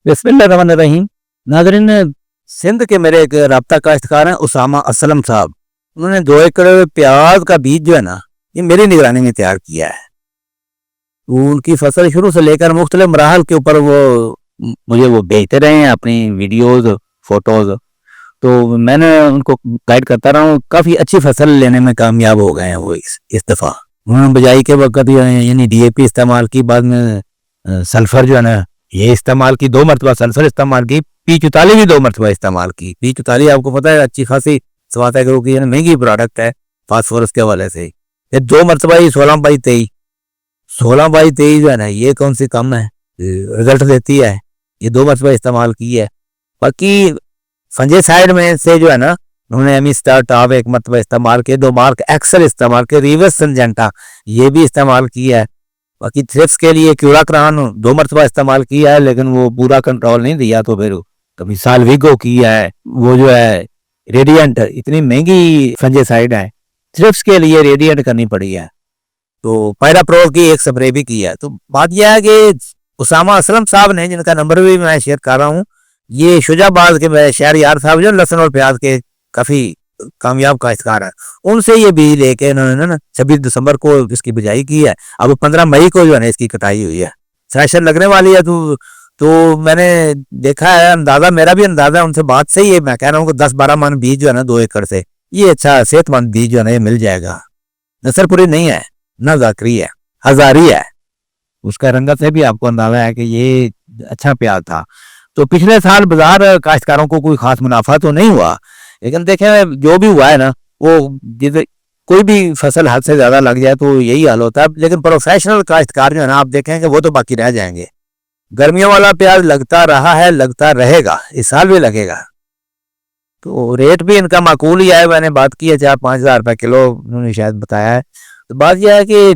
बिस्मिल्लाहिर्रहमानिर्रहीम। नाज़रीन, सिंध के मेरे एक राब्ता काश्तकार हैं उसामा असलम साहब। उन्होंने 2 एकड़ प्याज का बीज जो है ना, ये मेरी निगरानी में तैयार किया है। उनकी फसल शुरू से लेकर मुख्तलिफ मराहल के ऊपर वो मुझे वो भेजते रहे हैं अपनी वीडियोस फोटोज। तो मैंने उनको गाइड करता रहा हूँ, काफ़ी अच्छी फसल लेने में कामयाब हो गए हैं वो इस दफ़ा। उन्होंने बिजाई के वक्त यानी DAP इस्तेमाल की, बाद में सल्फर जो है ना ये इस्तेमाल की, 2 मरतबा सल्फर इस्तेमाल की, P44 भी 2 मरतबा इस्तेमाल की। P44 आपको पता है अच्छी खासी स्वात एग्रो की महंगी प्रोडक्ट है फास्फोरस के हवाले से। ये 2 मरतबा ही 16/23 जो है ना ये कौन सी कम है, रिजल्ट देती है। ये 2 मरतबा इस्तेमाल की है। बाकी फंजे साइड में से जो है ना उन्होंने एमिस्टार टॉप 1 मरतबा इस्तेमाल किए, 2 मार्क एक्सेल इस्तेमाल किए, रिवर्स सिंजेंटा ये भी इस्तेमाल किया है। बाकी थ्रिप्स के लिए क्यूराक्रान 2 मरतबा इस्तेमाल किया है, लेकिन वो पूरा कंट्रोल नहीं दिया। तो फिर कभी साल्विगो किया है, वो जो है रेडियंट, इतनी महंगी फंजीसाइड है, थ्रिप्स के लिए रेडियंट करनी पड़ी है। तो पैराप्रो की एक स्प्रे भी की है। तो बात यह है कि उसामा असलम साहब ने, जिनका नंबर भी मैं शेयर कर रहा हूँ, ये शुजाबाद के शहरयार साहब जो लहसुन और प्याज के काफ़ी कामयाब काश्तकार है, उनसे ये बीज लेके इन्होंने ना 26 दिसंबर को इसकी बिजाई की है। अब 15 मई को जो है ना इसकी कटाई हुई है, सेशन लगने वाली है। तो मैंने देखा है, अंदाज़ा मेरा भी अंदाज़ा उनसे बात से ही है, मैं कह रहा हूँ कि 10-12 मन बीज जो है ना 2 एकड़ से ये अच्छा सेहतमंद बीज जो है ना ये मिल जाएगा। नसरपुरी नहीं है ना, जाकरी है, हजारी है। उसका रंगत से भी आपको अंदाजा है कि ये अच्छा प्याज था। तो पिछले साल बाजार काश्तकारों को कोई खास मुनाफा तो नहीं हुआ, लेकिन देखें जो भी हुआ है ना, वो जिसे कोई भी फसल हद से ज़्यादा लग जाए तो यही हाल होता है। लेकिन प्रोफेशनल काश्तकार जो है ना, आप देखेंगे वो तो बाकी रह जाएंगे। गर्मियों वाला प्याज लगता रहा है, लगता रहेगा, इस साल भी लगेगा। तो रेट भी इनका माकूल ही है। मैंने बात की है 4-5 हज़ार रुपये किलो उन्होंने शायद बताया है। तो बात यह है कि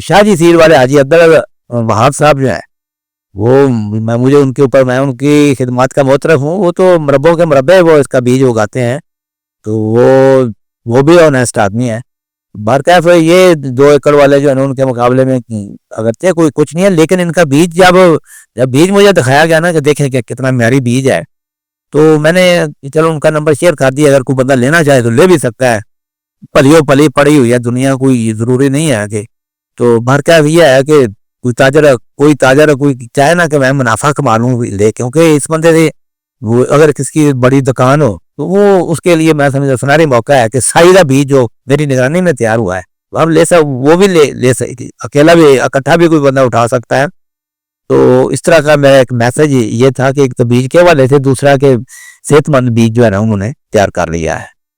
शाहजी सीर वाले हाजी अब्दुल वहाब साहब जो है वो, मुझे उनके ऊपर, मैं उनकी खिदमत का मोतरफ हूँ। वो तो मरबों के मरबे वो इसका बीज उगाते हैं। तो वो भी ऑनेस्ट आदमी है। बरकैफ ये 2 एकड़ वाले जो है ना उनके मुकाबले में अगरचे कोई कुछ नहीं है, लेकिन इनका बीज जब बीज मुझे दिखाया गया ना कि देखें कि कितना म्यारी बीज है, तो मैंने चलो उनका नंबर शेयर कर दिया। अगर कोई बंदा लेना चाहे तो ले भी सकता है। पलियों पली पड़ी हुई है दुनिया, कोई ज़रूरी नहीं है कि। तो बरकैफ ये है कि कोई ताजर कोई चाहे ना कि मैं मुनाफा कमा लूँ ले, क्योंकि इस बंदे से वो अगर किसकी बड़ी दुकान हो तो वो उसके लिए मैं समझता सुनहरी मौका है कि साइदा बीज जो मेरी निगरानी में तैयार हुआ है अब वो भी ले सकते, अकेला भी इकट्ठा भी कोई बंदा उठा सकता है। तो इस तरह का मेरा एक मैसेज ये था कि एक तो बीज के हवाले से, दूसरा के सेहतमंद बीज जो है ना उन्होंने तैयार कर लिया है।